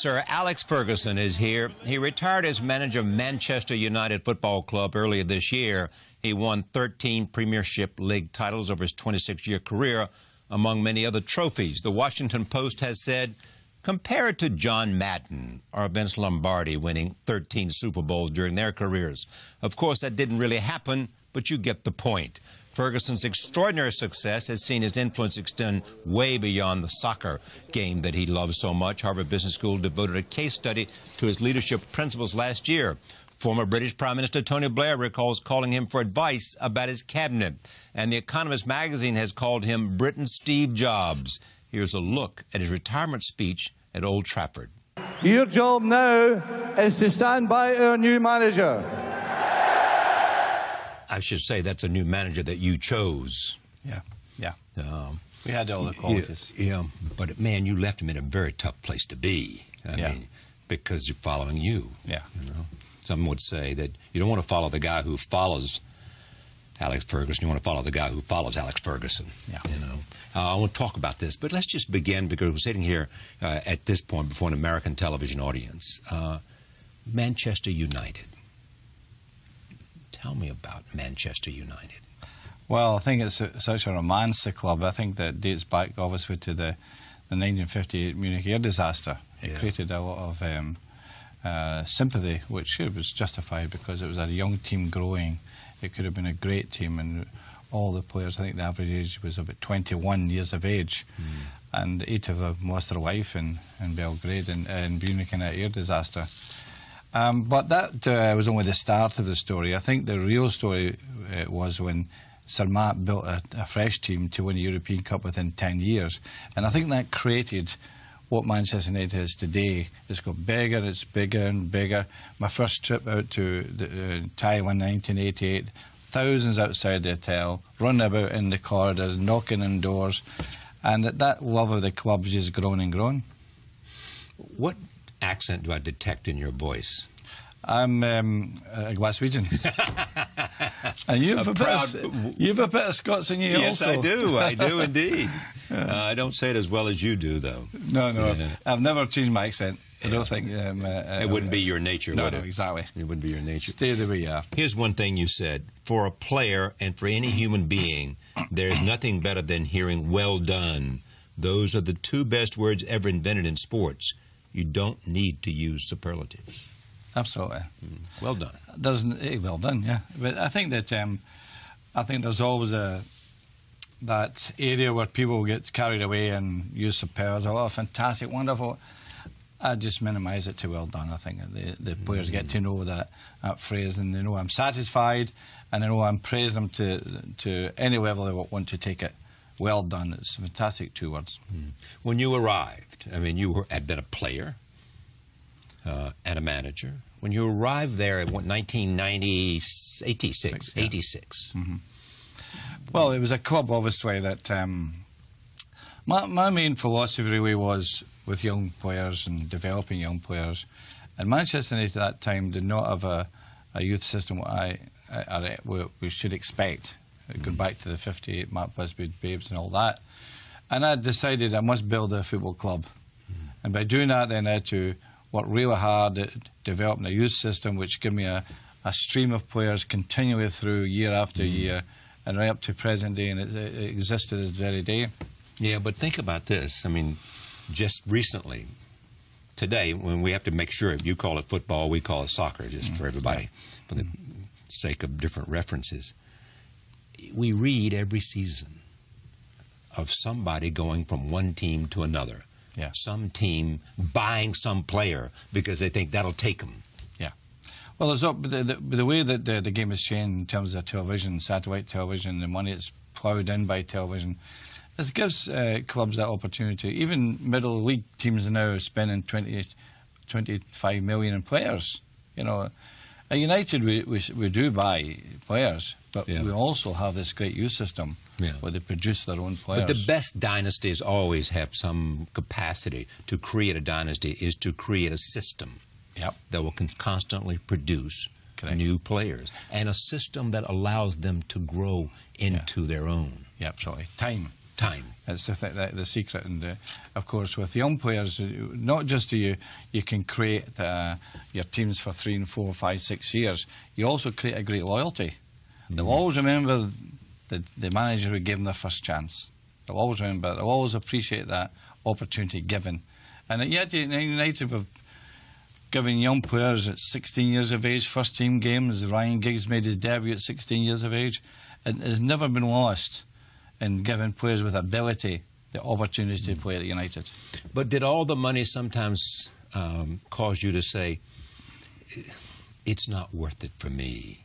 Sir Alex Ferguson is here. He retired as manager of Manchester United Football Club earlier this year. He won 13 Premiership League titles over his 26-year career, among many other trophies. The Washington Post has said, compare it to John Madden or Vince Lombardi winning 13 Super Bowls during their careers. Of course, that didn't really happen, but you get the point. Ferguson's extraordinary success has seen his influence extend way beyond the soccer game that he loves so much. Harvard Business School devoted a case study to his leadership principles last year. Former British Prime Minister Tony Blair recalls calling him for advice about his cabinet. And The Economist magazine has called him Britain's Steve Jobs. Here's a look at his retirement speech at Old Trafford. Your job now is to stand by our new manager. I should say that's a new manager that you chose. Yeah. We had all the qualities. Yeah, but man, you left him in a very tough place to be. I mean, because you're following you. Yeah. You know, some would say that you don't want to follow the guy who follows Alex Ferguson. You want to follow the guy who follows Alex Ferguson. Yeah. You know, I want to talk about this, but let's just begin because we're sitting here at this point before an American television audience. Manchester United. Tell me about Manchester United. Well, I think it's such a romance, the club. I think that dates back, obviously, to the 1958 Munich air disaster. It created a lot of sympathy, which was justified because it was a young team growing. It could have been a great team, and all the players, I think the average age was about 21 years of age, and 8 of them lost their life in Belgrade and in Munich in that air disaster. But that was only the start of the story. I think the real story was when Sir Matt built a fresh team to win a European Cup within 10 years. And I think that created what Manchester United is today. It's got bigger, it's bigger and bigger. My first trip out to Taiwan in 1988, thousands outside the hotel, running about in the corridors, knocking on doors. And that love of the club has just grown and grown. What accent do I detect in your voice? I'm a Glaswegian. And you have a bit of Scots in you yes, also. Yes, I do indeed. I don't say it as well as you do, though. No. Yeah. I've never changed my accent. I don't think... it wouldn't be your nature, would it? No, exactly. It wouldn't be your nature. Stay the way you are. Here's one thing you said. For a player and for any human being, there's nothing better than hearing "well done." Those are the two best words ever invented in sports. You don't need to use superlatives. Absolutely. Well done. Well done, yeah. But I think that there's always that area where people get carried away and use superlatives. Oh, fantastic, wonderful. I just minimise it to well done. I think the players get to know that phrase, and they know I'm satisfied, and they know I'm praising them to any level they want to take it. Well done. It's fantastic 2 words. When you arrived, I mean, you had been a player and a manager. When you arrived there in 1986. Well, it was a club, obviously, that my main philosophy really was with young players and developing young players. And Manchester United at that time did not have a youth system we should expect. Going back to the 58 Matt Busby Babes and all that. And I decided I must build a football club. And by doing that, then I had to work really hard at developing a youth system which gave me a stream of players continually through year after year and right up to present day, and it existed this very day. Yeah, but think about this. I mean, just recently, today, when we have to make sure, you call it football, we call it soccer, just for everybody, for the sake of different references. We read every season of somebody going from one team to another. Yeah. Some team buying some player because they think that'll take them. Yeah. Well, the way that the game has changed in terms of television, satellite television, the money it's ploughed in by television, it gives clubs that opportunity. Even middle league teams are now spending 25 million in players. You know, at United we do buy players, but we also have this great youth system where they produce their own players. But the best dynasties always have some capacity to create a dynasty, is to create a system that will constantly produce new players, and a system that allows them to grow into their own. Yeah, absolutely. Time. Time. It's the secret. And of course, with young players, not just do you can create your teams for 3 and 4, 5, 6 years, you also create a great loyalty. They'll always remember the manager who gave them their first chance. They'll always remember, they'll always appreciate that opportunity given. And yet, United have given young players at 16 years of age first team games. Ryan Giggs made his debut at 16 years of age. It has never been lost in giving players with ability the opportunity to play at United. But did all the money sometimes cause you to say, it's not worth it for me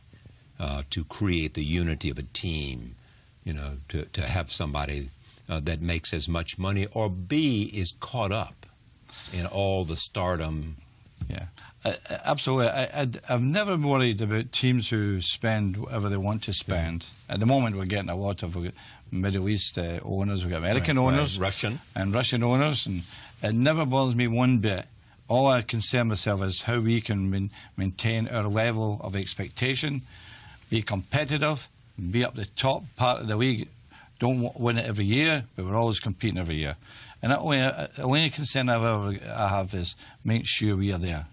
to create the unity of a team, you know, to have somebody that makes as much money, or B, is caught up in all the stardom? Yeah, absolutely. I've never worried about teams who spend whatever they want to spend. At the moment, we're getting a lot of Middle East owners. We've got American owners. Russian. And Russian owners. And it never bothers me one bit. All I concern myself is how we can maintain our level of expectation, be competitive, be up the top part of the league. Don't win it every year, but we're always competing every year. And the only concern I have is make sure we are there.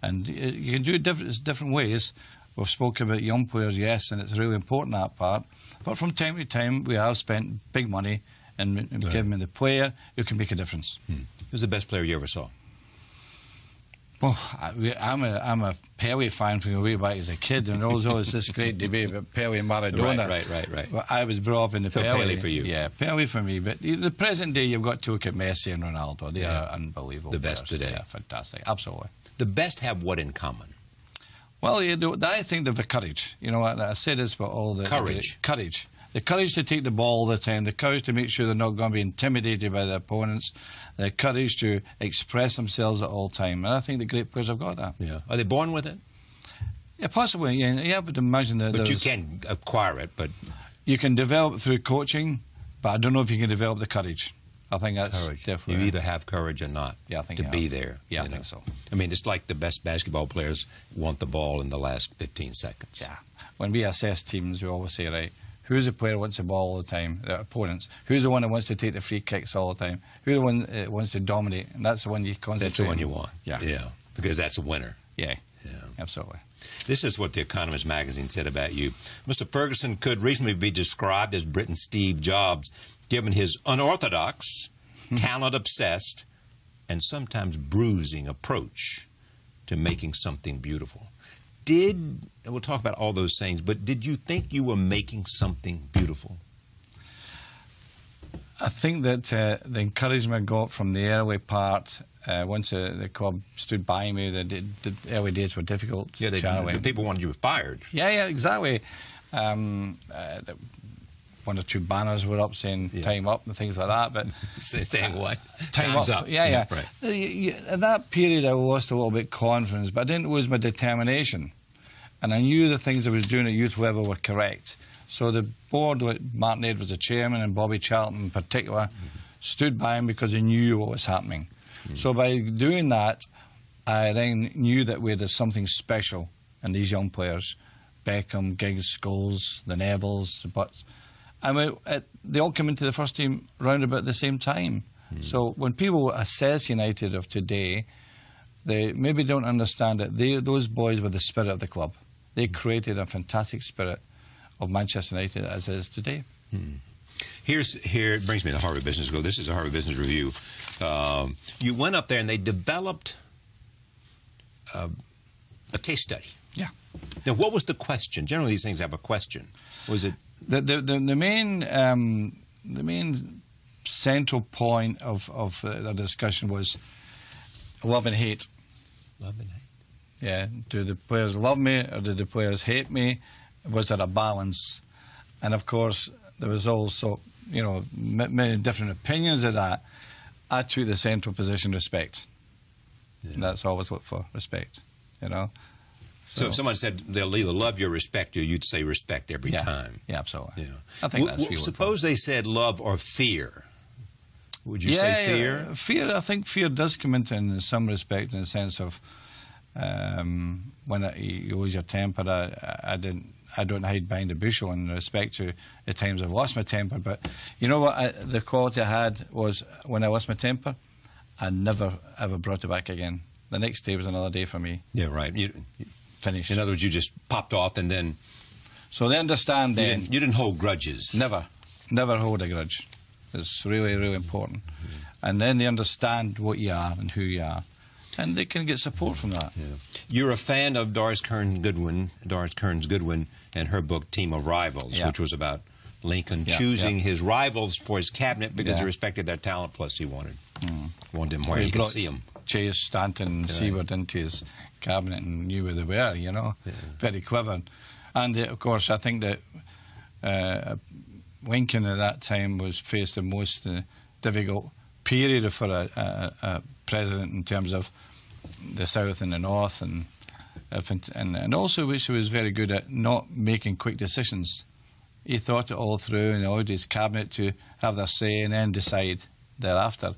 And you can do it different ways. We've spoken about young players, yes, and it's really important, that part. But from time to time, we have spent big money and giving the player who can make a difference. Who's the best player you ever saw? Well, I'm a Pele fan from way back as a kid, and there was always this great debate about Pele and Maradona. Right. But I was brought up in the So Pele for you? Yeah, Pele for me. But the present day, you've got to look at Messi and Ronaldo. They are unbelievable. The best players. today. Yeah, fantastic. Absolutely. The best have what in common? Well, I think they've the courage. You know, I say this about all the... Courage. Courage. The courage to take the ball all the time, the courage to make sure they're not going to be intimidated by their opponents, the courage to express themselves at all time. And I think the great players have got that. Yeah. Are they born with it? Yeah, possibly. Yeah, you have to imagine that. But you can acquire it, but... You can develop it through coaching, but I don't know if you can develop the courage. I think that's courage. definitely... You either have courage or not. Yeah, I think to be there. Yeah, I think so. I mean, it's like the best basketball players want the ball in the last 15 seconds. Yeah. When we assess teams, we always say, right, who's the player who wants the ball all the time? The opponents. Who's the one that wants to take the free kicks all the time? Who's the one that wants to dominate? And that's the one you concentrate on. That's the one you want. Yeah. Because that's a winner. Yeah. Absolutely. This is what The Economist magazine said about you. Mr. Ferguson could reasonably be described as Britain's Steve Jobs, given his unorthodox, talent-obsessed, and sometimes bruising approach to making something beautiful. And we'll talk about all those things, but did you think you were making something beautiful? I think that the encouragement I got from the early part, once the club stood by me, the early days were difficult. Yeah, the people wanted you fired. Yeah, exactly. One or two banners were up saying time up and things like that. But saying what? Time's up. Yeah. Right. At that period, I lost a little bit of confidence, but I didn't lose my determination. And I knew the things I was doing at youth level were correct. So the board, with Martin Edwards, the chairman, and Bobby Charlton in particular, stood by him because they knew what was happening. So by doing that, I then knew that we had something special in these young players. Beckham, Giggs, Scholes, the Nevilles, the Butts. And they all came into the first team round about the same time. So when people assess United of today, they maybe don't understand that those boys were the spirit of the club. They created a fantastic spirit of Manchester United as it is today. Here it brings me to Harvard Business School. This is a Harvard Business Review. You went up there and they developed a case study. Yeah. Now, what was the question? Generally, these things have a question. Was it the main central point of the discussion was love and hate. Love and hate. Yeah. Do the players love me or do the players hate me? Was there a balance? And of course, there was also, many different opinions of that. I took the central position, respect. Yeah. And that's always look for, respect, So if someone said they'll either love you or respect you, you'd say respect every time. Yeah, absolutely. Yeah. I think that's suppose they said love or fear. Would you say fear? Yeah. Fear, I think fear does come into in some respect, in the sense of when you lose your temper. I I don't hide behind the bushel in respect to the times I've lost my temper. But you know what? The quality I had was when I lost my temper, I never ever brought it back again. The next day was another day for me. Yeah, right. You Finished. In other words, you just popped off and then... So they understand then... You didn't hold grudges. Never. Never hold a grudge. It's really, really important. Mm-hmm. And then they understand what you are and who you are. And they can get support from that. Yeah. You're a fan of Doris Kearns Goodwin, and her book, Team of Rivals, which was about Lincoln choosing his rivals for his cabinet because he respected their talent, plus he wanted them where he could see them. Chase, Stanton, and Seward into his cabinet and knew where they were, you know. Yeah. Very clever. And, of course, I think that Lincoln at that time was faced the most difficult period for a president in terms of the South and the North, and also which he was very good at not making quick decisions. He thought it all through and allowed his cabinet to have their say and then decide thereafter.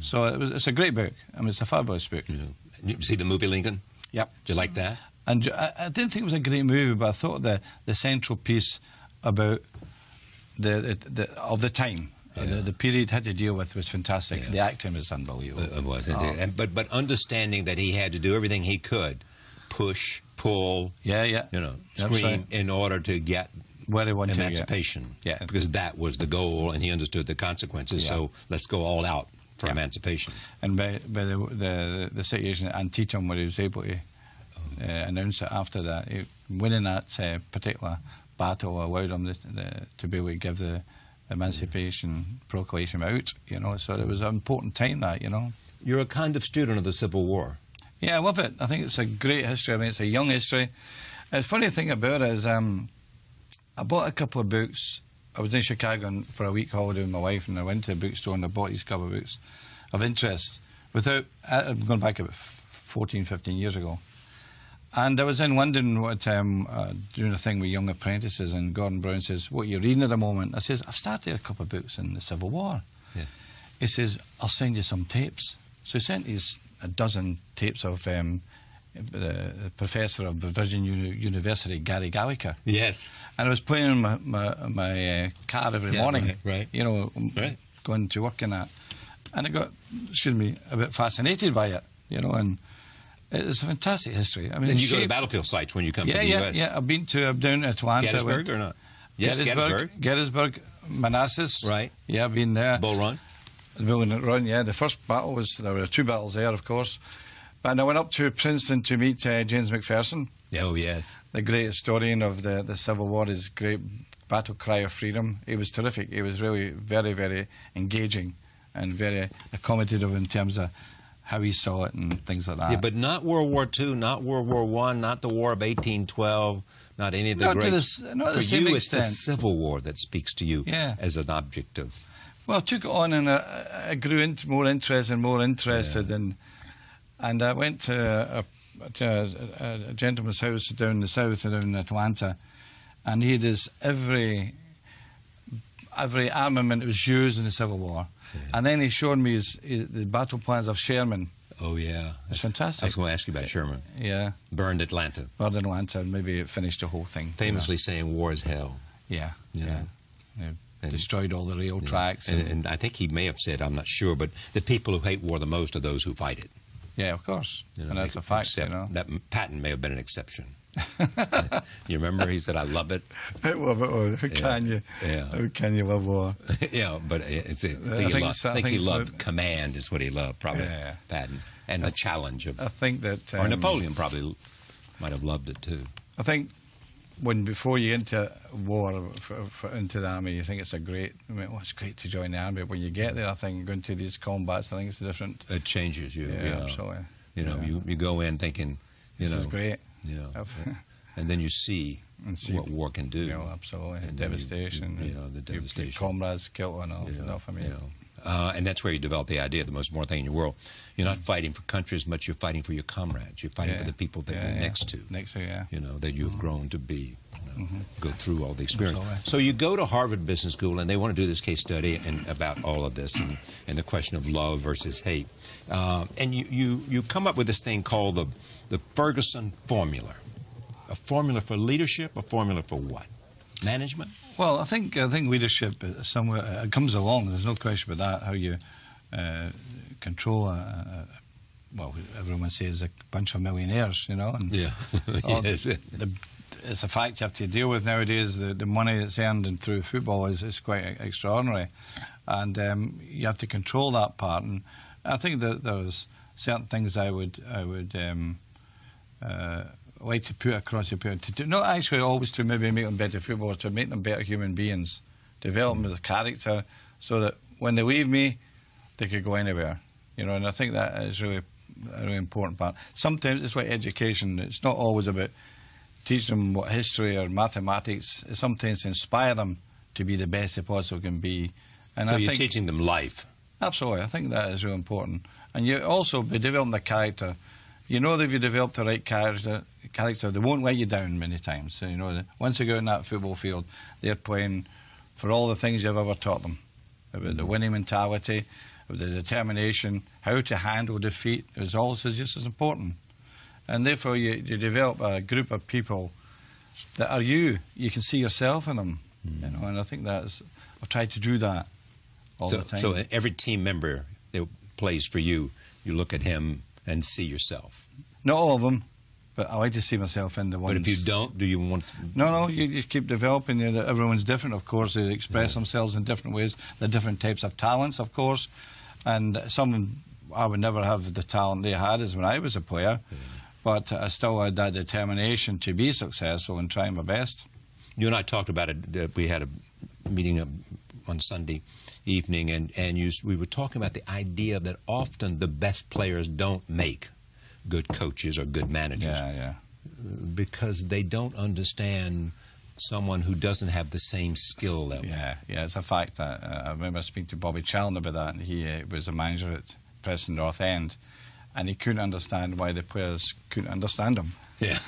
So it's a great book. I mean, it's a fabulous book. Yeah. You see the movie Lincoln? Yep. Did you like that? And I didn't think it was a great movie, but I thought the central piece about of the time, the period it had to deal with was fantastic. Yeah. The acting was unbelievable. It was, indeed. But understanding that he had to do everything he could, push, pull, scream in order to get where he wanted emancipation. To get. Yeah. Because that was the goal, and he understood the consequences. Yeah. So let's go all out for emancipation. And by the situation at Antietam, where he was able to announce it after that, winning that particular battle allowed him to be able to give the Emancipation Proclamation out, you know. So it was an important time, that, you know. You're a kind of student of the Civil War. Yeah, I love it. I think it's a great history. I mean, it's a young history. And the funny thing about it is I bought a couple of books. I was in Chicago for a week holiday with my wife, and I went to a bookstore and I bought these couple of books of interest I'm going back about 14, 15 years ago. And I was in London doing a thing with young apprentices, and Gordon Brown says, "What are you reading at the moment?" I says, "I've started a couple of books in the Civil War." Yeah. He says, "I'll send you some tapes." So he sent us a dozen tapes of the professor of Virginia University, Gary Gallagher. Yes. And I was playing in my car every morning, right. You know, going to work in that. And I got, a bit fascinated by it, you know, and it's a fantastic history. I mean, and you go to battlefield sites when you come to the U.S. Yeah, I've been down to Atlanta. Gettysburg or not? Yes, Gettysburg, Manassas. Right. Yeah, I've been there. Bull Run? Bull Run, yeah. The first battle there were 2 battles there, of course. And I went up to Princeton to meet James McPherson. Oh, yes. The great historian of the Civil War, his great battle cry of freedom. He was terrific. He was really very, very engaging and very accommodative in terms of how he saw it and things like that. Yeah, but not World War II, not World War I, not the War of 1812, not any of the great... Not for you, it's the Civil War that speaks to you as an object of... Well, I took it on, and I grew more interested, and I went to a gentleman's house down in the south, down in Atlanta, and he had every armament that was used in the Civil War. Yeah. And then he showed me the battle plans of Sherman. Oh, yeah. It's fantastic. I was going to ask you about Sherman. Yeah. Burned Atlanta. Burned Atlanta, and maybe it finished the whole thing. Famously saying war is hell. Yeah, yeah. Destroyed all the rail tracks. And I think he may have said, I'm not sure, but the people who hate war the most are those who fight it. Yeah, of course. And that's a fact, you know. That Patton may have been an exception. You remember he said, "I love it." I love it. Oh, how can you? Yeah. How can you love war? Yeah, but I think he loved command is what he loved, probably. Patton, and the challenge of. I think that. Or Napoleon probably might have loved it too. I think before you enter war into the army, you think it's it's great to join the army. But when you get there, I think going to these combats, I think it's different. It changes you. Yeah, absolutely. You know, you go in thinking, this is great. Yeah, and then you see what war can do. Yeah, absolutely. And devastation. The devastation. Your comrades killed and all. And that's where you develop the idea of the most important thing in your world. You're not fighting for country as much. You're fighting for your comrades. You're fighting for the people that you're next to. You know, that you've grown to be. Go through all the experience. So you go to Harvard Business School, and they want to do this case study about all of this and the question of love versus hate. And you come up with this thing called the Ferguson formula. A formula for leadership, a formula for what? Management? Well, I think leadership somewhere it comes along. There's no question about that. How you control well, everyone says a bunch of millionaires, you know. And yeah. Yes. It's a fact you have to deal with nowadays. The money that's earned through football is quite extraordinary, and you have to control that part. And I think that there's certain things I would like to put across your parents to do, not actually always to maybe make them better footballers, to make them better human beings, develop them as a character, so that when they leave me, they could go anywhere, you know. And I think that is really a really important part. Sometimes it's like education; it's not always about teaching them what history or mathematics. It's sometimes inspire them to be the best they possibly can be. And so I you're think, teaching them life. Absolutely, I think that is really important. And you also be developing the character. You know that if you develop the right character, they won't let you down many times. So, you know, once they go in that football field, they're playing for all the things you've ever taught them. About the winning mentality, about the determination, how to handle defeat is also just as important. And therefore you develop a group of people that are you. You can see yourself in them. You know, and I think I've tried to do that all the time. So every team member that plays for you, you look at him and see yourself. Not all of them, but I like to see myself in the ones. But if you don't, do you want... No, you keep developing. Everyone's different, of course. They express themselves in different ways. They're different types of talents, of course. And some, I would never have the talent they had as when I was a player. But I still had that determination to be successful and trying my best. You and I talked about it. We had a meeting on Sunday evening, and we were talking about the idea that often the best players don't make good coaches or good managers. Yeah. Because they don't understand someone who doesn't have the same skill level. Yeah, it's a fact that I remember speaking to Bobby Challen about that, and he was a manager at Preston North End, and he couldn't understand why the players couldn't understand him. Yeah.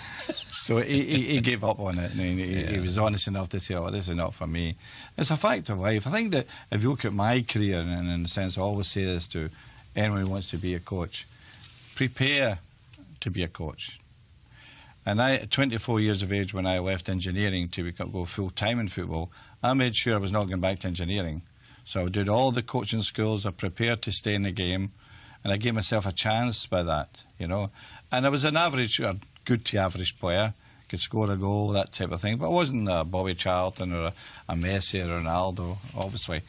So he gave up on it, and he was honest enough to say, "Oh, this is not for me." It's a fact of life. I think that if you look at my career, and in a sense, I always say this to anyone who wants to be a coach: prepare to be a coach. And at 24 years of age, when I left engineering to go full-time in football, I made sure I was not going back to engineering. So I did all the coaching schools. I prepared to stay in the game, and I gave myself a chance by that, you know. And I was an average, or good to average player, could score a goal, that type of thing. But I wasn't a Bobby Charlton or a Messi or Ronaldo, obviously.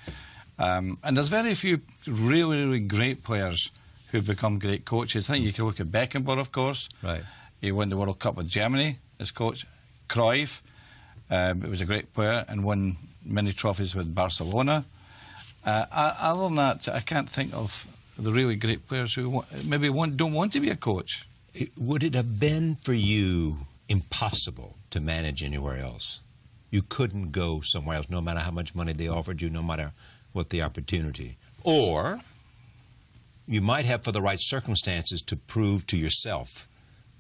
And there's very few really, really great players who've become great coaches. I think you can look at Beckenbauer, of course. Right. He won the World Cup with Germany as coach. Cruyff, he was a great player and won many trophies with Barcelona. Other than that, I can't think of the really great players who maybe don't want to be a coach. Would it have been for you impossible to manage anywhere else? You couldn't go somewhere else, no matter how much money they offered you, no matter what the opportunity. Or you might have, for the right circumstances, to prove to yourself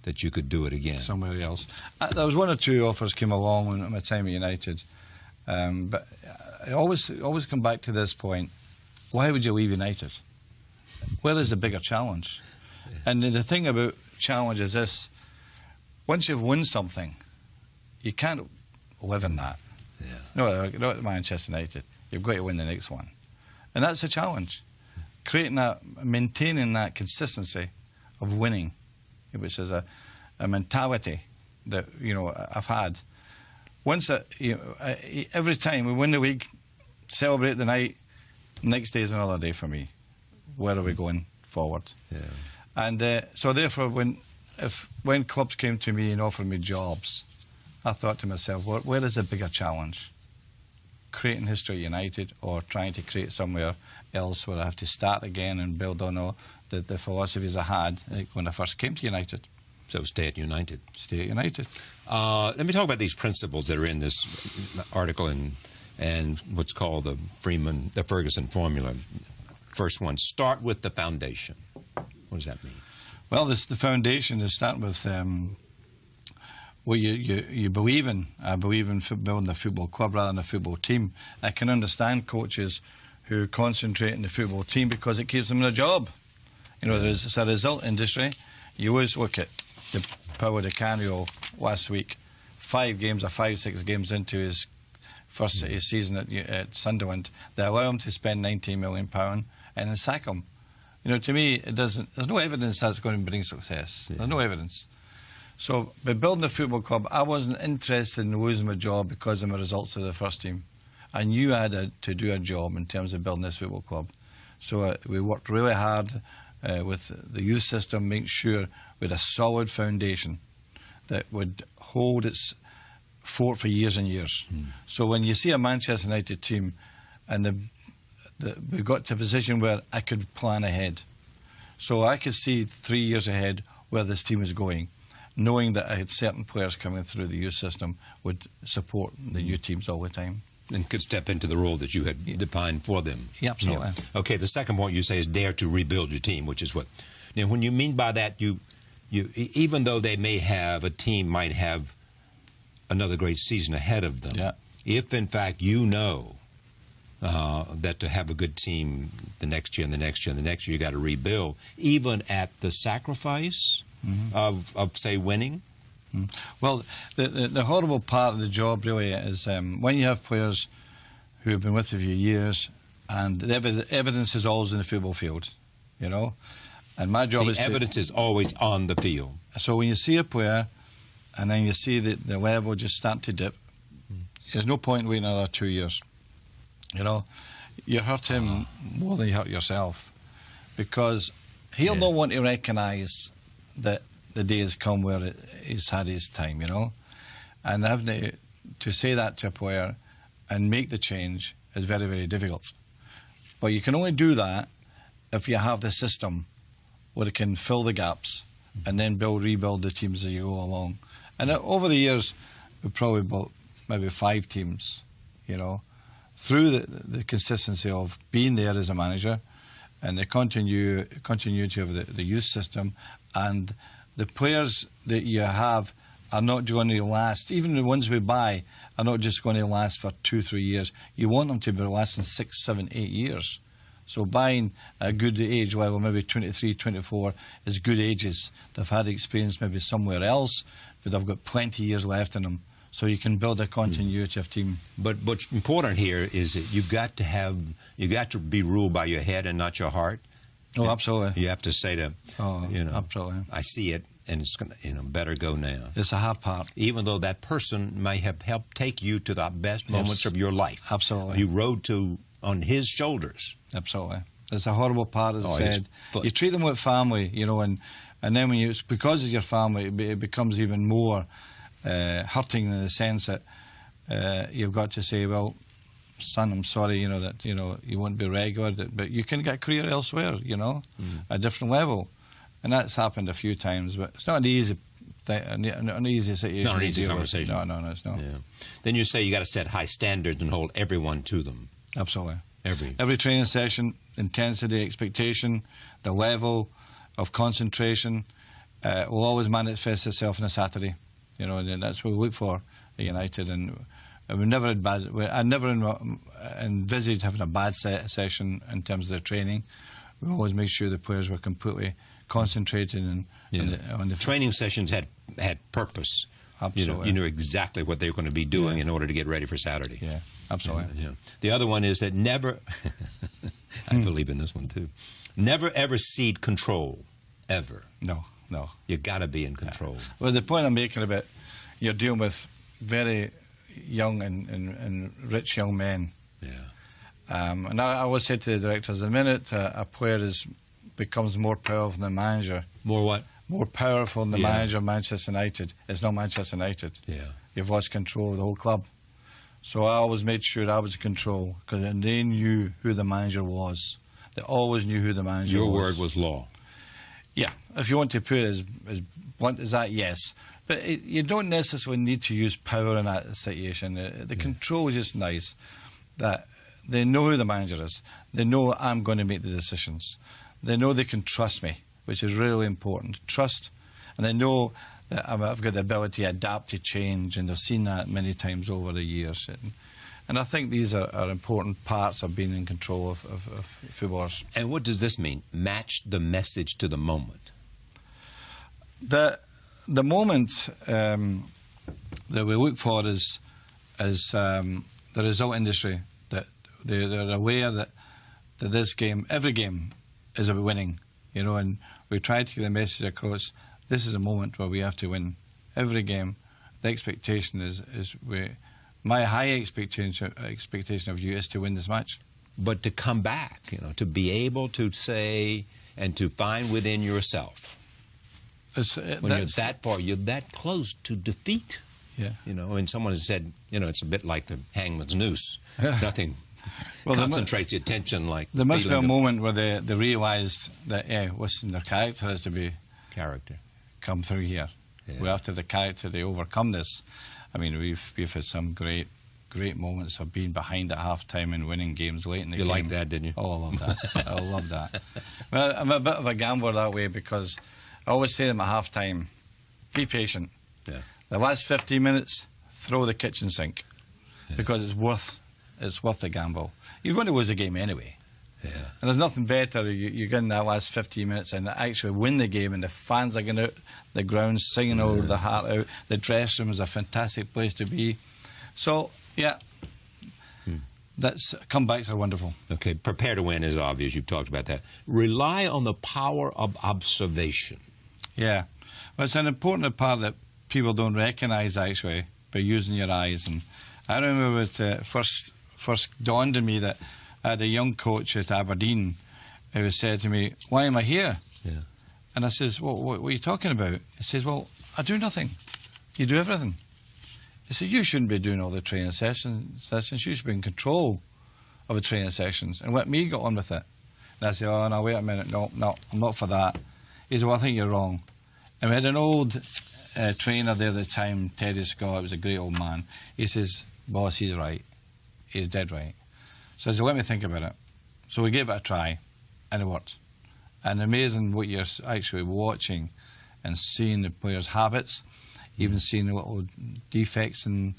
that you could do it again. Somewhere else. There was one or two offers came along at my time at United. But I always come back to this point. Why would you leave United? Where is the bigger challenge? And the thing about challenge is this: once you've won something, you can't live in that. Yeah. No, not at Manchester United. You've got to win the next one. And that's a challenge. Creating that, maintaining that consistency of winning, which is a mentality that, you know, I've had. Once, every time we win the league, celebrate the night, next day is another day for me. Where are we going forward? Yeah. And so therefore, when clubs came to me and offered me jobs, I thought to myself, where is the bigger challenge? Creating history at United, or trying to create somewhere else where I have to start again and build on all the philosophies I had when I first came to United. So stay at United. Stay at United. Let me talk about these principles that are in this article and what's called the Ferguson formula. First one: start with the foundation. What does that mean? Well, the foundation is starting with what you believe in. I believe in building a football club rather than a football team. I can understand coaches who concentrate on the football team because it keeps them in a job. You know, it's a result industry. You always look at the Power de Canio last week, 5 games or 5-6 games into his first season at Sunderland, they allow him to spend £19 million and then sack him. You know, to me, it doesn't. There's no evidence that's going to bring success. Yeah. There's no evidence. So, by building the football club, I wasn't interested in losing my job because of my results of the first team. I knew I had to do a job in terms of building this football club. So we worked really hard with the youth system, making sure we had a solid foundation that would hold its fort for years and years. So when you see a Manchester United team and we got to a position where I could plan ahead. So I could see 3 years ahead where this team was going, knowing that I had certain players coming through the youth system would support the youth teams all the time. And could step into the role that you had defined for them. Yeah, absolutely. Yeah. Okay, the second point you say is dare to rebuild your team, which is what... You know, when you mean by that, you even though they may have, a team might have another great season ahead of them, if in fact you know that to have a good team the next year and the next year and the next year, you got to rebuild, even at the sacrifice of say, winning? Well, the horrible part of the job really is when you have players who have been with you for years, and the evidence is always in the football field, you know. And my job is the evidence is always on the field. So when you see a player, and then you see the level just start to dip, there's no point waiting another 2 years. You know, you hurt him more than you hurt yourself, because he'll not want to recognise that the day has come where he's had his time, you know. And having to say that to a player and make the change is very, very difficult. But you can only do that if you have the system where it can fill the gaps and then rebuild the teams as you go along. And over the years, we've probably built maybe 5 teams, you know, through the consistency of being there as a manager and the continuity of the youth system, and the players that you have are not going to last. Even the ones we buy are not just going to last for 2-3 years. You want them to be lasting 6, 7, 8 years. So buying a good age level, maybe 23, 24, is good ages. They've had experience maybe somewhere else, but they've got plenty of years left in them. So you can build a continuity of team. But what's important here is that you got to be ruled by your head and not your heart. Oh, and absolutely. You have to say to, you know, absolutely. I see it, and it's gonna, you know, better go now. It's a hard part. Even though that person may have helped take you to the best moments of your life. Absolutely. You rode on his shoulders. Absolutely. It's a horrible part, as I said. You treat them with family, you know, and then when it's because it's your family, it becomes even more hurting in the sense that you've got to say, well, son, I'm sorry, you know, that you won't be regular, but you can get a career elsewhere, you know, at a different level, and that's happened a few times. But it's not an easy an easy situation. Not an easy conversation. No, it's not. Yeah. Then you say you got to set high standards and hold everyone to them. Absolutely. Every training session, intensity, expectation, the level of concentration will always manifest itself on a Saturday. You know, and that's what we look for at United. And we never had I never envisaged having a bad on terms of the training. We always make sure the players were completely concentrated on the training sessions had purpose. Absolutely. You knew exactly what they were going to be doing in order to get ready for Saturday. Yeah, absolutely. Yeah. The other one is that never, I believe in this one too, never ever cede control, ever. No. You got to be in control. Yeah. Well, the point I'm making about you're dealing with very young and rich young men. Yeah. And I always say to the directors, the minute a player becomes more powerful than the manager. More what? More powerful than the manager of Manchester United. It's not Manchester United. Yeah. You've lost control of the whole club. So I always made sure I was in control, because they knew who the manager was. They always knew who the manager was. Your word was law. Yeah. If you want to put it as blunt as that, yes. But you don't necessarily need to use power in that situation. The control is just nice. That they know who the manager is. They know I'm going to make the decisions. They know they can trust me, which is really important. Trust. And they know that I've got the ability to adapt to change, and they've seen that many times over the years. And I think these are important parts of being in control of footballers. And what does this mean? Match the message to the moment. The the moment that we look for is the result industry, that they're aware that this game, every game, is about winning, you know, and we try to get the message across. This is a moment where we have to win every game. The expectation is my high expectation of you is to win this match. But to come back, you know, to be able to say and to find within yourself, when you're that far, you're that close to defeat. Yeah. You know, and someone has said, you know, it's a bit like the hangman's noose. Nothing concentrates the attention like. There must be a moment where they realised that, listen, their character has to be come through here. Yeah. We have to have the character to overcome this. I mean, we've had some great moments of being behind at half-time and winning games late in the game. You liked that, didn't you? Oh, I love that. I love that. Well, I'm a bit of a gambler that way because I always say to them at half-time, be patient. Yeah. The last 15 minutes, throw the kitchen sink because it's worth the gamble. You're going to lose the game anyway. Yeah. And there's nothing better. You get in that last 15 minutes and actually win the game, and the fans are going out the ground singing all their heart out. The dressing room is a fantastic place to be. So, yeah, that's comebacks are wonderful. Okay, prepare to win is obvious. You've talked about that. Rely on the power of observation. Yeah. Well, it's an important part that people don't recognise, actually, by using your eyes. And I remember it first dawned on me that I had a young coach at Aberdeen who said to me, "Why am I here?" Yeah. And I says, "Well, what are you talking about?" He says, "Well, I do nothing. You do everything." He said, "You shouldn't be doing all the training sessions. You should be in control of the training sessions and let me get on with it." And I said, "Oh, no, wait a minute. No, I'm not for that." He said, "Well, I think you're wrong." And we had an old trainer there at the time, Teddy Scott, was a great old man. He says, "Boss, he's right. He's dead right." So I said, "Let me think about it." So we gave it a try, and it worked. And amazing what you're actually watching and seeing the players' habits, even seeing the little defects in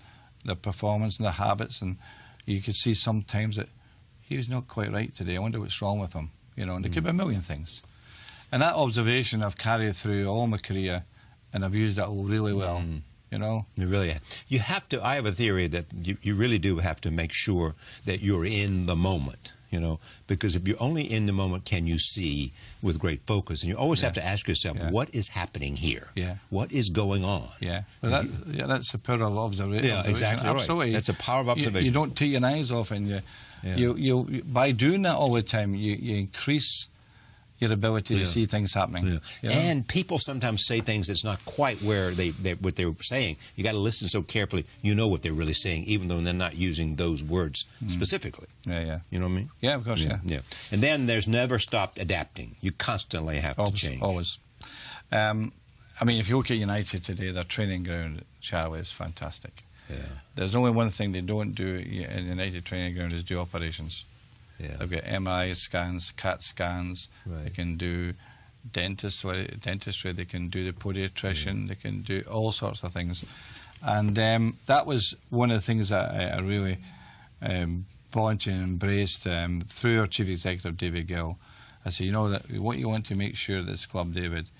their performance and their habits. And you could see sometimes that he was not quite right today. I wonder what's wrong with him. You know, and there could be a million things. And that observation I've carried through all my career, and I've used that really well. You know, you really have to. I have a theory that you really do have to make sure that you're in the moment. You know, because if you're only in the moment, can you see with great focus? And you always have to ask yourself, what is happening here? Yeah. What is going on? Yeah. Well, that's the power of observation. Yeah, exactly. Absolutely. Right. That's the power of observation. You don't take your eyes off, and you by doing that all the time, you increase your ability to see things happening. Yeah. You know? And people sometimes say things that's not quite where what they're saying. You got to listen so carefully. You know what they're really saying, even though they're not using those words specifically. Yeah. You know what I mean? Yeah, of course. Yeah. And then there's never stopped adapting. You constantly have to change. Always. I mean, if you look at United today, their training ground at Charlie is fantastic. Yeah. There's only one thing they don't do in United training ground is do operations. Yeah. They've got MRI scans, CAT scans. Right. They can do dentistry. They can do the podiatrician. They can do all sorts of things. And that was one of the things that I really bought and embraced through our chief executive, David Gill. I said, you know, that what you want to make sure this club, David,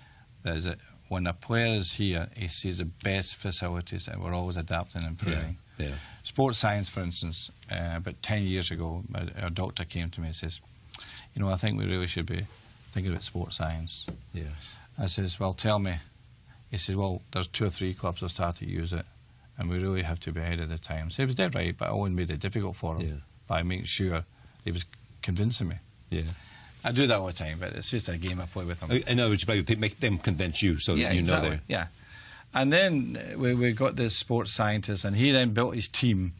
is that when a player is here, he sees the best facilities, and we're always adapting and improving. Yeah. Sports science, for instance, about 10 years ago, our doctor came to me and says, you know, I think we really should be thinking about sports science. Yeah. I says, well, tell me. He says, well, there's 2 or 3 clubs that start to use it, and we really have to be ahead of the time. So he was dead right, but I always made it difficult for him by making sure he was convincing me. Yeah. I do that all the time, but it's just a game I play with them. I know, but make them convince you so that you know they're... Yeah. And then we got this sports scientist, and he then built his team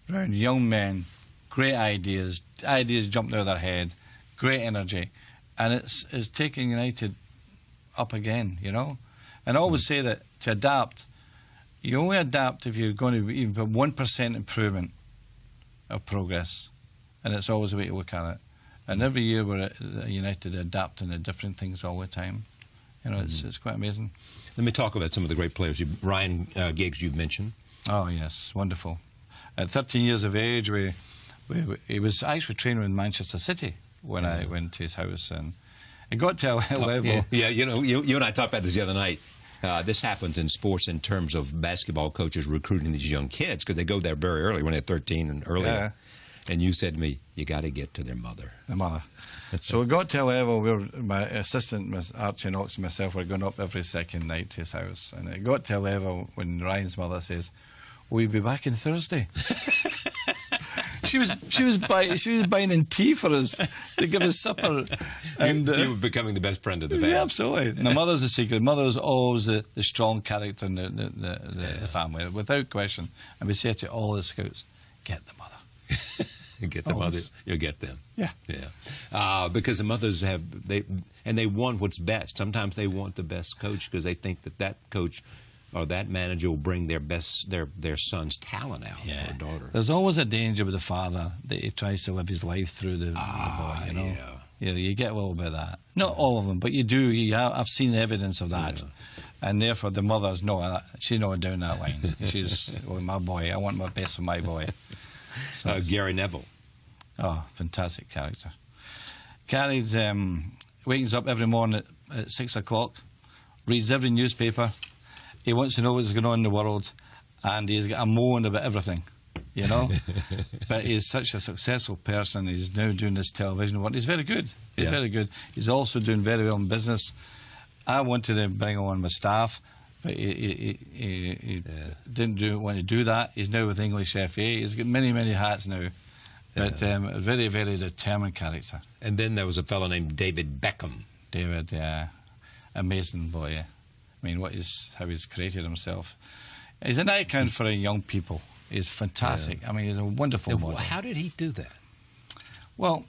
around young men, great ideas jumped out of their head, great energy, and it's taking United up again, you know. And I always say that to adapt, you only adapt if you're going to even put 1% improvement of progress, and it's always a way to look at it. And every year we're at United adapting to different things all the time. You know, it's quite amazing. Let me talk about some of the great players. Ryan Giggs, you've mentioned. Oh, yes, wonderful. At 13 years of age, he was actually training in Manchester City when I went to his house. And it got to a level... Yeah, you know, you and I talked about this the other night. This happens in sports in terms of basketball coaches recruiting these young kids because they go there very early when they're 13 and earlier. Yeah. And you said to me, you got to get to their mother. The mother. So we got to a level where my assistant, Miss Archie Knox, and myself were going up every second night to his house. And it got to a level when Ryan's mother says, "Will you be back on Thursday?" She was buying in tea for us to give us supper. And you were becoming the best friend of the family. Yeah, absolutely. And the mother's the secret. Mother was always the strong character in the family, without question. And we say to all the scouts, get the mother. Get the mother, you'll get them. Yeah. Yeah. Because the mothers they want what's best. Sometimes they want the best coach because they think that coach or that manager will bring their son's talent out, or daughter. There's always a danger with the father that he tries to live his life through the boy, you know. Yeah. You get a little bit of that. Not all of them, but you do. I've seen evidence of that. Yeah. And therefore the mother's she's not down that line. She's, well, my boy, I want my best for my boy. So Gary Neville. Oh, fantastic character. Gary's wakes up every morning at 6 o'clock, reads every newspaper. He wants to know what's going on in the world, and he's got a moan about everything, you know. But he's such a successful person. He's now doing this television work. He's very good. He's very good. He's also doing very well in business. I wanted to bring him on my staff, but he didn't want to do that. He's now with English FA. He's got many, many hats now. But a very, very determined character. And then there was a fellow named David Beckham. David, amazing boy. Yeah. I mean, how he's created himself. He's an icon for young people. He's fantastic. I mean, he's a wonderful model. How did he do that? Well,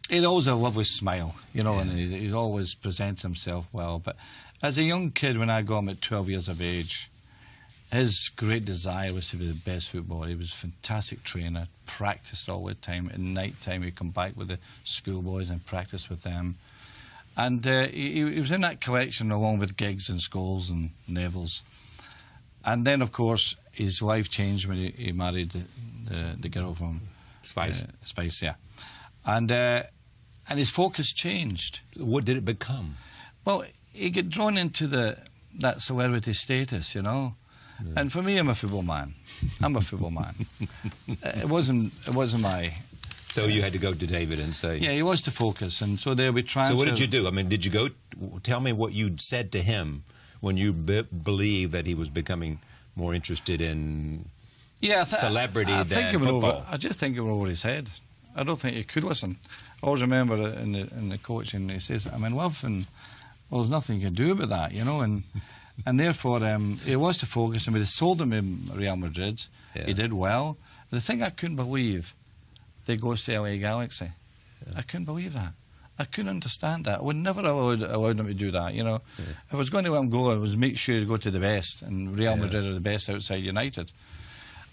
he'd always a lovely smile, you know, and he'd always present himself well. But as a young kid, when I got him at 12 years of age, his great desire was to be the best footballer. He was a fantastic trainer, practiced all the time. At night time, he'd come back with the schoolboys and practice with them. And he was in that collection along with Giggs and Scholes and Nevilles. And then, of course, his life changed when he married the girl from Spice. Spice, yeah. And his focus changed. What did it become? Well, he got drawn into that celebrity status, you know. Yeah. And for me, I'm a football man. I'm a football man. It wasn't my... So you had to go to David and say... Yeah, he was to focus, and so there we transferred... So what did you do? I mean, did you go... Tell me what you'd said to him when you believed that he was becoming more interested in celebrity than football. I just think it was over his head. I don't think he could listen. I always remember in the coaching, he says, I'm in love, and well, there's nothing you can do about that, you know, and therefore it was to focus, and we sold him in Real Madrid. Yeah. He did well. The thing I couldn't believe, they goes to LA Galaxy. Yeah. I couldn't believe that. I couldn't understand that. I would never allowed him to do that, you know. Yeah. If I was going to let him go, I was make sure he'd go to the best, and Real Madrid are the best outside United.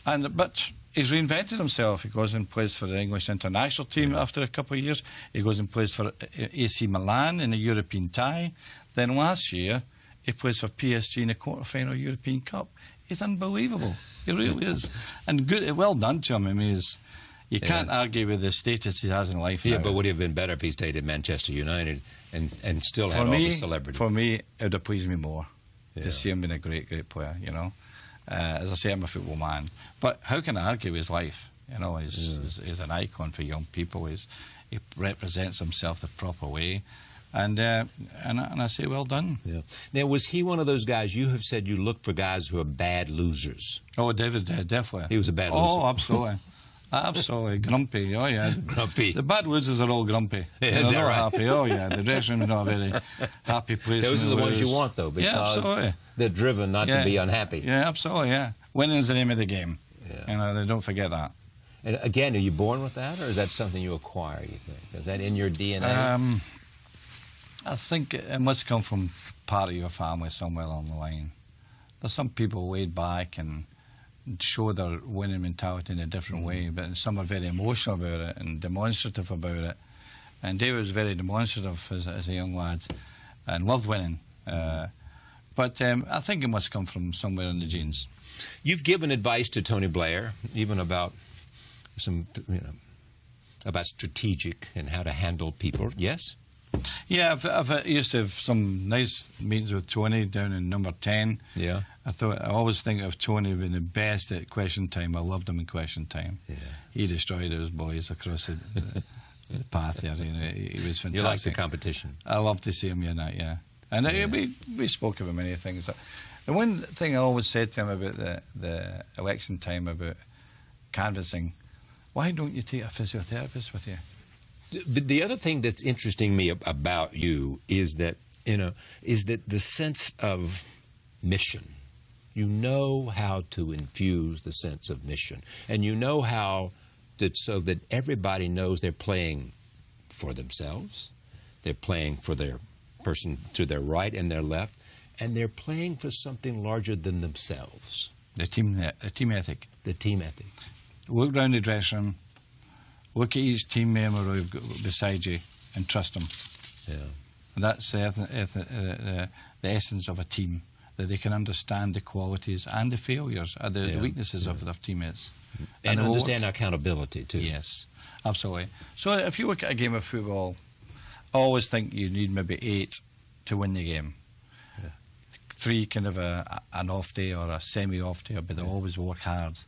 But he's reinvented himself. He goes and plays for the English international team after a couple of years. He goes and plays for AC Milan in the European tie. Then last year, he plays for PSG in the quarter-final European Cup. He's unbelievable. He really is. And good, well done to him. I mean, you can't argue with the status he has in life now. But would it have been better if he stayed at Manchester United and still had all the celebrity? For me, it would have pleased me more to see him being a great, great player, you know. As I say, I'm a football man. But how can I argue with his life? You know, he's an icon for young people. He represents himself the proper way. And I say, well done. Yeah. Now, was he one of those guys? You have said you look for guys who are bad losers. Oh, David, definitely. He was a bad loser. Oh, absolutely. Absolutely. Grumpy, oh yeah. Grumpy. The bad losers are all grumpy. Yeah, is that right? Happy, oh yeah. The dressing room is not a very happy place. Those are the ones you want, though, because they're driven not to be unhappy. Yeah, absolutely, yeah. Winning is the name of the game. Yeah. You know, they don't forget that. And again, are you born with that, or is that something you acquire, you think? Is that in your DNA? I think it must come from part of your family somewhere along the line. There's some people laid back and show their winning mentality in a different way, but some are very emotional about it and demonstrative about it. And David was very demonstrative as a young lad and loved winning. But I think it must come from somewhere in the genes. You've given advice to Tony Blair, even about about strategic and how to handle people. Yes? Yeah, I've used to have some nice meetings with Tony down in number 10. Yeah. I always think of Tony being the best at question time. I loved him in question time. Yeah. He destroyed those boys across the path there. You know, he was fantastic. You like the competition? I love to see him in that, yeah. And we spoke about many things. The one thing I always said to him about the election time about canvassing, why don't you take a physiotherapist with you? But the other thing that's interesting me about you is that, the sense of mission. You know how to infuse the sense of mission, and you know how so that everybody knows they're playing for themselves, they're playing for their person to their right and their left, and they're playing for something larger than themselves. The team ethic. The team ethic. Look round the dressing room, look at each team member who've got beside you, and trust them. Yeah. And that's the essence of a team, that they can understand the qualities and the failures, and the weaknesses of their teammates. And understand accountability, too. Yes, absolutely. So if you look at a game of football, I always think you need maybe 8 to win the game. Yeah. 3 kind of an off day or a semi-off day, but they always work hard.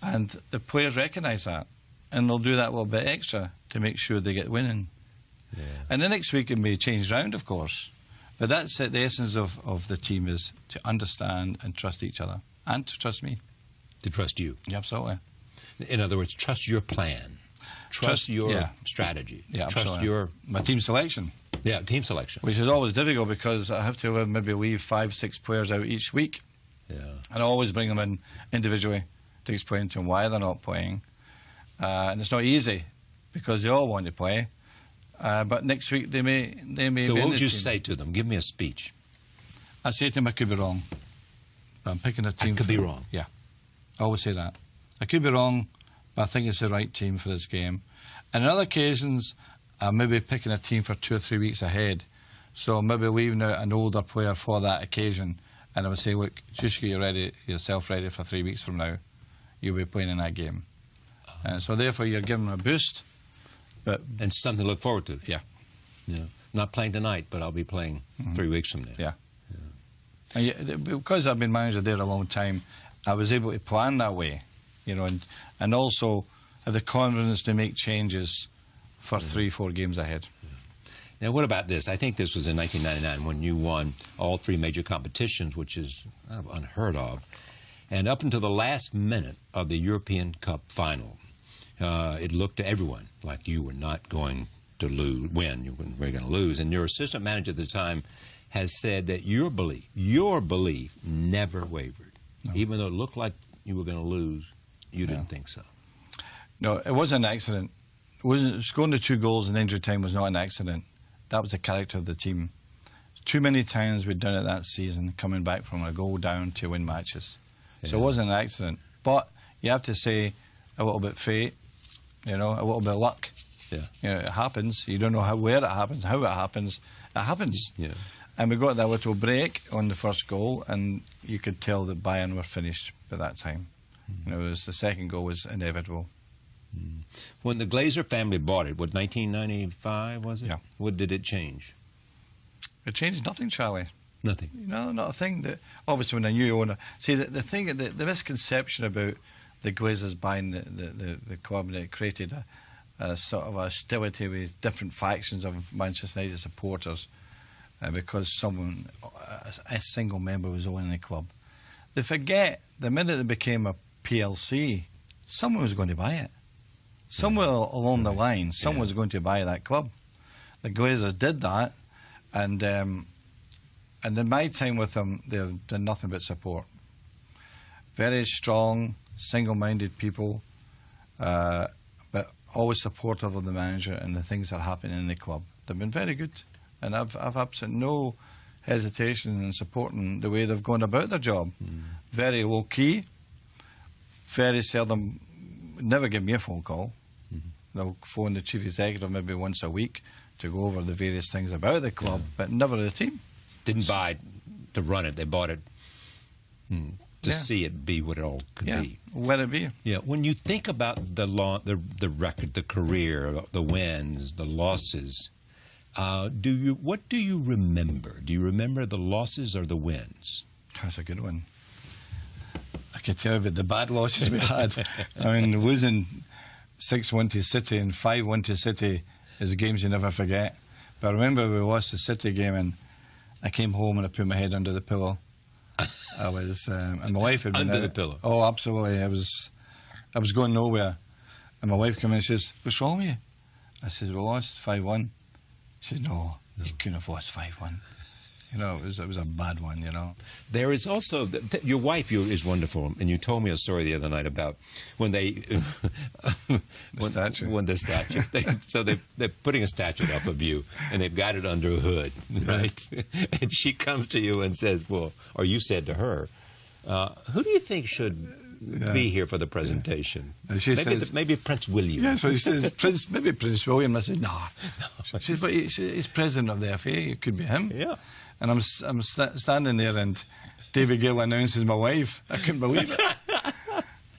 And the players recognise that, and they'll do that little bit extra to make sure they get winning. Yeah. And the next week it may change round, of course. But that's it. The essence of the team is to understand and trust each other, and to trust me. To trust you. Yeah, absolutely. In other words, trust your plan. Trust your strategy. Yeah, trust absolutely. My team selection. Yeah, team selection. Which is always difficult because I have to maybe leave 5, 6 players out each week. Yeah. And I always bring them in individually to explain to them why they're not playing. And it's not easy because they all want to play. But next week they may. So what would you say to them? Give me a speech. I say to them, I could be wrong. But I'm picking a team. I could be wrong. Yeah, I always say that. I could be wrong, but I think it's the right team for this game. And on other occasions, I'm maybe picking a team for 2 or 3 weeks ahead. So maybe leaving out an older player for that occasion. And I would say, look, just get yourself ready for 3 weeks from now. You'll be playing in that game. And so therefore you're giving them a boost. And something to look forward to. Yeah. Yeah. Not playing tonight, but I'll be playing 3 weeks from now. Yeah. And because I've been manager there a long time, I was able to plan that way, and also have the confidence to make changes for 3, 4 games ahead. Yeah. Now, what about this? I think this was in 1999 when you won all 3 major competitions, which is unheard of. And up until the last minute of the European Cup final, it looked to everyone like you were not going to win. You were going to lose. And your assistant manager at the time has said that your belief never wavered. No. Even though it looked like you were going to lose, you didn't think so. No, it wasn't an accident. Scoring the 2 goals in injury time was not an accident. That was the character of the team. Too many times we'd done it that season, coming back from a goal down to win matches. Yeah. So it wasn't an accident. But you have to say a little bit fate, a little bit of luck. Yeah. It happens. You don't know where it happens, how it happens. It happens. Yeah. And we got that little break on the first goal, and you could tell that Bayern were finished by that time. The second goal was inevitable. When the Glazer family bought it, 1995 was it? Yeah. What did it change? It changed nothing, Charlie. Nothing. No, not a thing. Obviously, when a new owner, see the thing, the misconception about the Glazers buying the club, and it created a sort of hostility with different factions of Manchester United supporters. Because a single member was owning the club. They forget the minute it became a PLC, someone was going to buy it. Somewhere along the line, someone was going to buy that club. The Glazers did that, and in my time with them, they've done nothing but support. Very strong, single-minded people, but always supportive of the manager and the things that are happening in the club. They've been very good. And I've absolutely no hesitation in supporting the way they've gone about their job. Very low key, very seldom, never give me a phone call. They'll phone the chief executive maybe once a week to go over the various things about the club, but never the team. Didn't buy it to run it, they bought it to see it be what it all could be. Let it be. Yeah, when you think about the record, the career, the wins, the losses, What do you remember? Do you remember the losses or the wins? That's a good one. I can tell you about the bad losses we had. I mean, losing 6-1 to City and 5-1 to City is games you never forget. But I remember we lost the City game and I came home and I put my head under the pillow. I was, and my wife had been under out. the pillow. Oh, absolutely. I was going nowhere, and my wife came in and says, "What's wrong with you?" I says, "We lost 5-1." She says, "No, you couldn't have lost 5-1." You know, it was a bad one. You know. There is also your wife. is wonderful, and you told me a story the other night about when they statue. When the statue. They're putting a statue up of you, and they've got it under a hood, right? And she comes to you and says, "Well," or you said to her, "Who do you think should be here for the presentation?" And she says, maybe Prince William. Yeah, so she says, maybe Prince William. I said, no. She says, but he's president of the FA. It could be him. Yeah. And I'm standing there, and David Gill announces my wife. I couldn't believe it.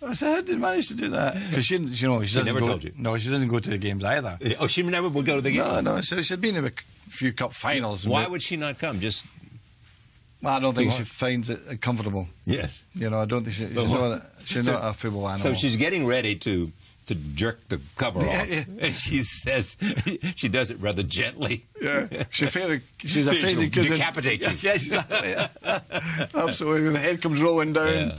I said, how did you manage to do that? Because she never told you. No, she doesn't go to the games either. Oh, she never would go to the games? No. So she'd been in a few cup finals. Why would she not come? Well, I don't think she finds it comfortable. Yes. You know, I don't think she's not a football animal. So she's getting ready to jerk the cover off. Yeah. And she says, she does it rather gently. Yeah. She's afraid to decapitate you. Yeah, exactly. Yeah. Absolutely. The head comes rolling down. Yeah.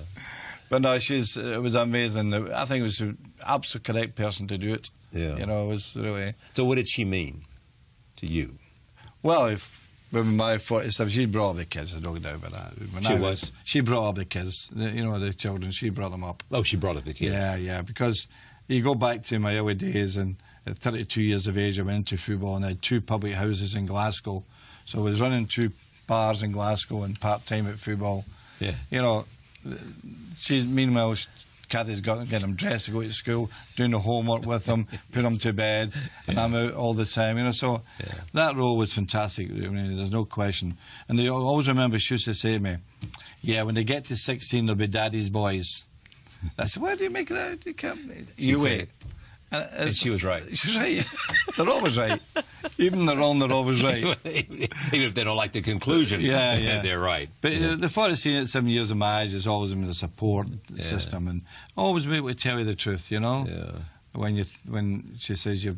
But no, it was amazing. I think it was the absolute correct person to do it. Yeah. You know, it was really. So what did she mean to you? Well, when my 47, she brought up the kids, there's no doubt about that. She brought up the kids, the children, she brought them up. Oh, she brought up the kids. Yeah, because you go back to my early days, and at 32 years of age I went into football, and I had 2 public houses in Glasgow. So I was running 2 bars in Glasgow and part-time at football. Yeah. You know, meanwhile, Caddy's getting them dressed to go to school, doing the homework with them, put them to bed, and I'm out all the time, you know. So that role was fantastic. I mean, there's no question. And I always remember she used to say to me, "Yeah, when they get to 16, they'll be daddy's boys." I said, "Why do you make that? You wait." And she was right. She was right. They're always right. Even when they're wrong, they're always right. Even if they don't like the conclusion, they're right. But the 47 years of marriage is always in the support system, and always be able to tell you the truth, you know. Yeah. When she says you're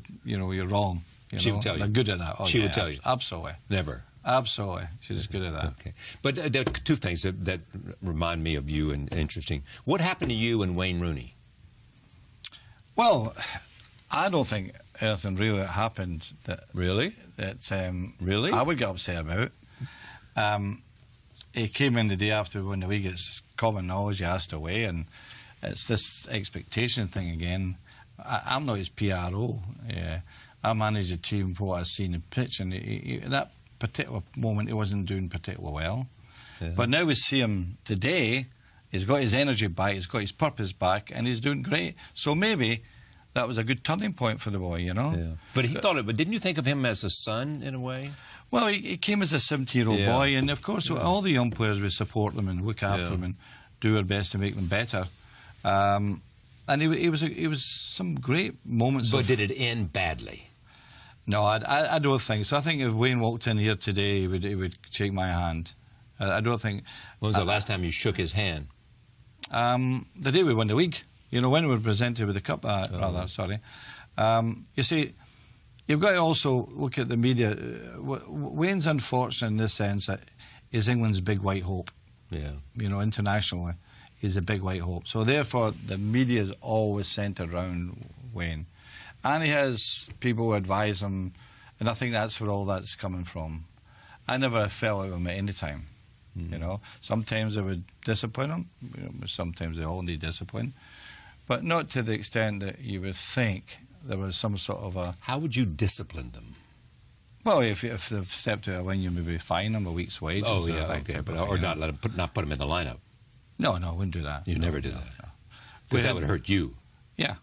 wrong, she would tell you. They're good at that. She would tell you. Absolutely. Never. Absolutely. She's good at that. Okay. But there are 2 things that remind me of you and interesting. What happened to you and Wayne Rooney? Well, I don't think anything really happened that really I would get upset about. He came in the day after when the league is common knowledge he asked away, and it's this expectation thing again. I'm not his PRO. Yeah. I manage a team for what I've seen in pitch, and at that particular moment he wasn't doing particularly well. Yeah. But now we see him today. He's got his energy back, he's got his purpose back, and he's doing great. So maybe that was a good turning point for the boy, you know. Yeah. But didn't you think of him as a son in a way? Well, he came as a 17-year-old boy, and of course all the young players, we support them and look after them and do our best to make them better. And he was some great moments. But did it end badly? No, I don't think so. I think if Wayne walked in here today, he would shake my hand. I don't think. When was the last time you shook his hand? The day we won the league. You know, when we were presented with the cup, sorry. You see, you've got to also look at the media. Wayne's unfortunate in this sense that he's England's big white hope. Yeah. You know, internationally, he's a big white hope. So therefore, the media is always centred around Wayne. And he has people who advise him, and I think that's where all that's coming from. I never fell out with him at any time. You know, sometimes I would discipline him. Sometimes they all need discipline, but not to the extent that you would think there was some sort of a. How would you discipline them? Well, if they've stepped out of line, you maybe fine them a week's wages. Oh yeah, okay, or not let them not put them in the lineup. No, I wouldn't do that. You never do that because that would hurt you. Yeah,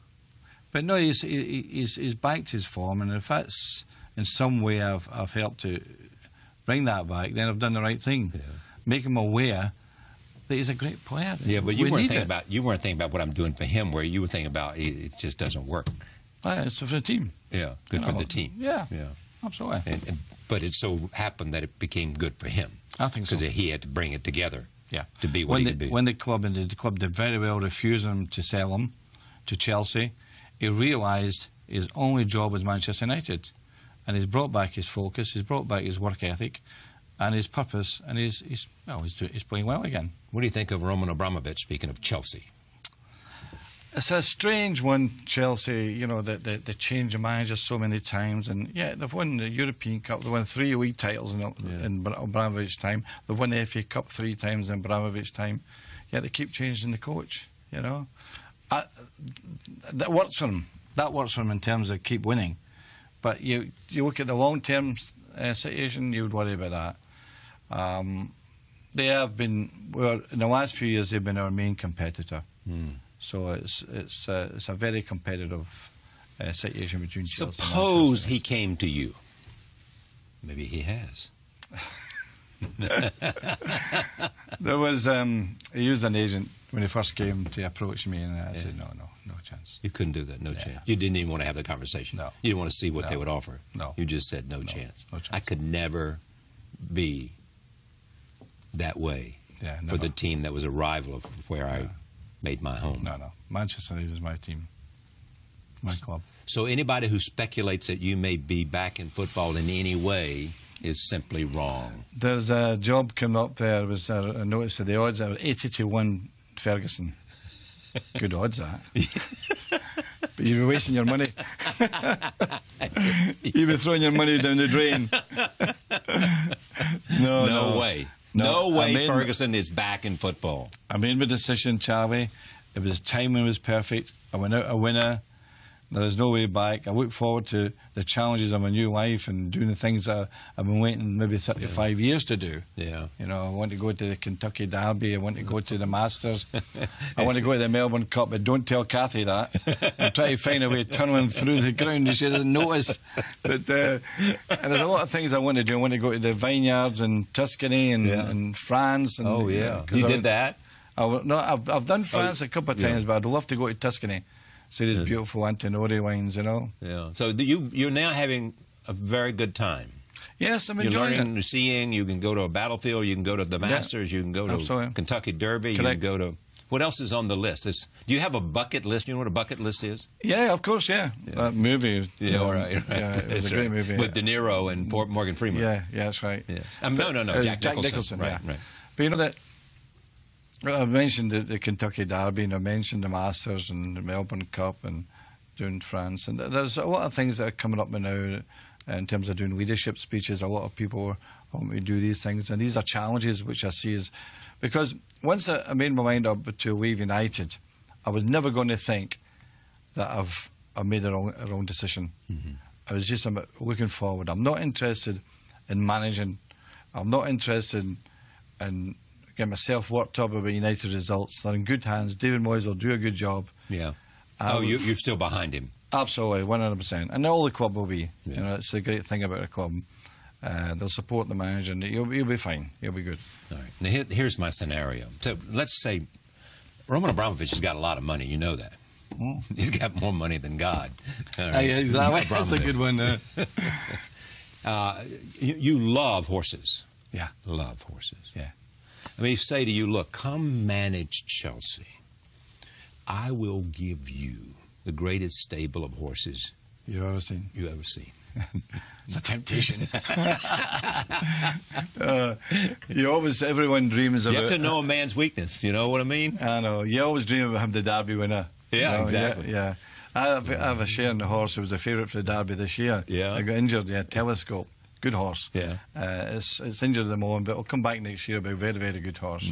but no, he's backed his form, and if that's in some way I've helped to bring that back, then I've done the right thing. Yeah. Make him aware that he's a great player. Yeah, but you weren't thinking about what I'm doing for him, where you were thinking about it just doesn't work. It's for the team. Yeah, good for the team. Yeah. Absolutely. But it so happened that it became good for him. I think so. Because he had to bring it together. Yeah. To be what he could be. When the club did very well refusing him to sell him to Chelsea, he realised his only job was Manchester United, and he's brought back his focus, he's brought back his work ethic, and his purpose, and he's playing well again. What do you think of Roman Abramovich? Speaking of Chelsea, it's a strange one, Chelsea. You know, they change the manager so many times, and yeah, they've won the European Cup, they won 3 league titles in Abramovich's time. They've won the FA Cup 3 times in Abramovich's time. Yeah, they keep changing the coach. You know, that works for them. That works for them in terms of keep winning. But you look at the long-term situation, you would worry about that. They have been, well, in the last few years, they've been our main competitor. So it's a very competitive situation between Chelsea and Manchester. Suppose he came to you. Maybe he has. There was he used an agent when he first came to approach me, and I said no chance. You couldn't do that, no chance. You didn't even want to have the conversation. No. You didn't want to see what they would offer. No. You just said no chance. No chance. I could never be that way for the team that was a rival of where I made my home. No. Manchester United is my team, my club. So anybody who speculates that you may be back in football in any way is simply wrong. There's a job coming up there. Was I noticed that the odds are 80-1 Ferguson. Good odds, that. But you'd be wasting your money. You'd be throwing your money down the drain. No way. No way Ferguson is back in football. I made my decision, Charlie. It was timing was perfect. I went out a winner. There is no way back. I look forward to the challenges of my new life and doing the things that I've been waiting maybe 35 years to do. Yeah. You know, I want to go to the Kentucky Derby. I want to go to the Masters. I want to go to the Melbourne Cup, but don't tell Kathy that. I'm trying to find a way tunneling through the ground. She doesn't notice. But and there's a lot of things I want to do. I want to go to the vineyards in Tuscany and France. And, You did that? I've done France a couple of times, but I'd love to go to Tuscany. See these beautiful Antinori wines, you know. Yeah. So you're now having a very good time. Yes, I'm enjoying You're learning, seeing. You can go to a battlefield. You can go to the Masters. You can go to Kentucky Derby. Correct. You can go to. What else is on the list? Do you have a bucket list? You know what a bucket list is? Yeah, of course. Yeah, that movie. Yeah, right. Yeah, it was a great movie with De Niro and Morgan Freeman. Yeah, that's right. Yeah. No. Jack Nicholson. Right. But you know that. I mentioned the Kentucky Derby, and I mentioned the Masters and the Melbourne Cup and doing France. And there's a lot of things that are coming up now in terms of doing leadership speeches. A lot of people want me to do these things, and these are challenges which I see as... Because once I made my mind up to leave United, I was never going to think that I've made a wrong decision. I was just looking forward. I'm not interested in managing. I'm not interested in get myself worked up about United results. They're in good hands. David Moyes will do a good job. Yeah. You're still behind him. Absolutely, 100%. And all the club will be. Yeah. You know, it's a great thing about the club. They'll support the manager, and he'll be fine. He'll be good. All right. Now, here's my scenario. So let's say Roman Abramovich has got a lot of money. You know that. He's got more money than God. Right. Exactly. That's a good one. You love horses. Yeah. Love horses. Yeah. I mean, say to you, look, come manage Chelsea. I will give you the greatest stable of horses you've ever seen. It's a temptation. Everyone dreams of it. You have to know a man's weakness. You know what I mean? I know. You always dream of having the Derby winner. Yeah, you know? exactly. Yeah. I have a share in the horse who was the favourite for the Derby this year. Yeah. I got injured. Yeah, Telescope. Good horse. Yeah. It's injured at the moment, but it'll come back next year. It'll be a very, very good horse.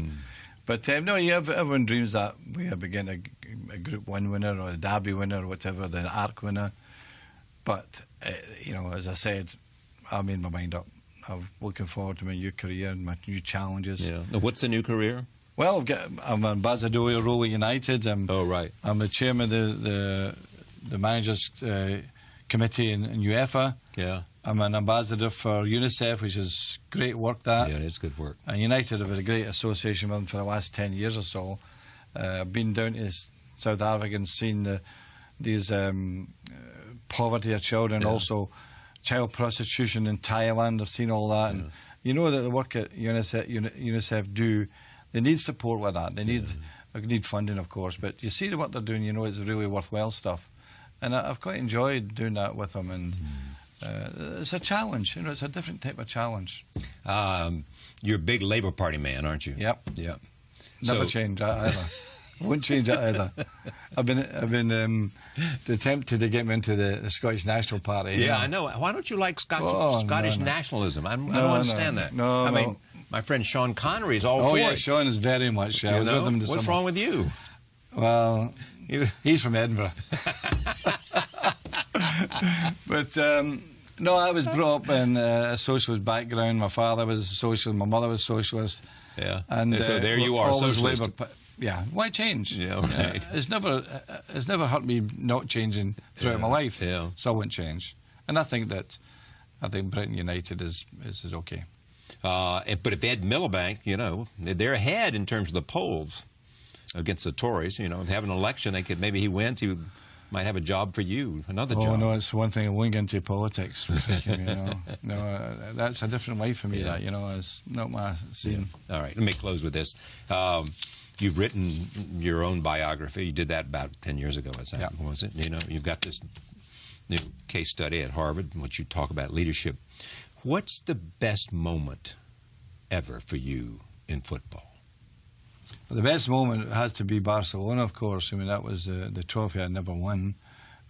But no, everyone dreams that we have again a Group 1 winner or a Derby winner or whatever, the Arc winner. But you know, as I said, I made my mind up. I'm looking forward to my new career and my new challenges. Yeah. Now, what's the new career? Well, I'm an ambassadorial role at United. I'm the chairman of the managers committee in UEFA. Yeah. I'm an ambassador for UNICEF, which is great work. That it's good work. And United have had a great association with them for the last 10 years or so. I've been down to South Africa and seen these poverty of children, also child prostitution in Thailand. I've seen all that. And you know that the work at UNICEF do, they need support with that. They need funding, of course, but you see what they're doing, you know it's really worthwhile stuff. And I've quite enjoyed doing that with them, and it's a challenge, you know, it's a different type of challenge. You're a big Labour Party man, aren't you? Yep. Yep. Never change that either. I wouldn't change that either. I've been attempted to get me into the Scottish National Party. Yeah, I know. Why don't you like Scottish nationalism? I don't understand that. No, I mean, my friend Sean Connery is all for it. Oh, yeah, Sean is very much. I was with him this What's summer. wrong with you? Well, he's from Edinburgh. But, no, I was brought up in a socialist background. My father was a socialist, my mother was socialist. Yeah. And so there you are, socialist. Yeah, why change? Yeah, right. It's never hurt me not changing throughout my life. Yeah. So I won't change. And I think Britain United is okay. But if Ed Miliband, you know, they're ahead in terms of the polls against the Tories. You know, if they have an election, maybe he wins, he might have a job for you, another job. Oh, no, it's one thing. I won't get into politics. You know. No, that's a different life for me, that, you know. It's not my scene. Yeah. All right, let me close with this. You've written your own biography. You did that about 10 years ago, was it? You know, you've got this new case study at Harvard in which you talk about leadership. What's the best moment ever for you in football? Well, the best moment has to be Barcelona, of course. I mean, that was the trophy I never won.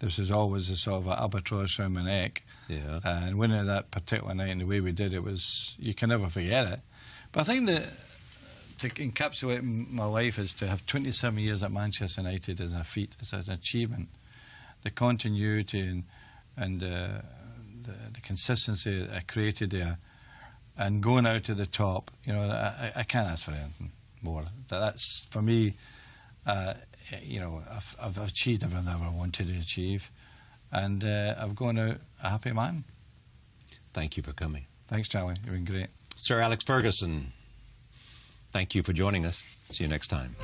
This was always a sort of an albatross around my neck. Yeah. And winning that particular night in the way we did, you can never forget it. But I think that to encapsulate my life is to have 27 years at Manchester United as a feat, as an achievement. The continuity and the consistency I created there, and going out to the top, you know, I can't ask for anything more. That's, for me, you know, I've achieved everything I ever wanted to achieve, and I've gone out a happy man. Thank you for coming. Thanks, Charlie. You've been great. Sir Alex Ferguson, thank you for joining us. See you next time.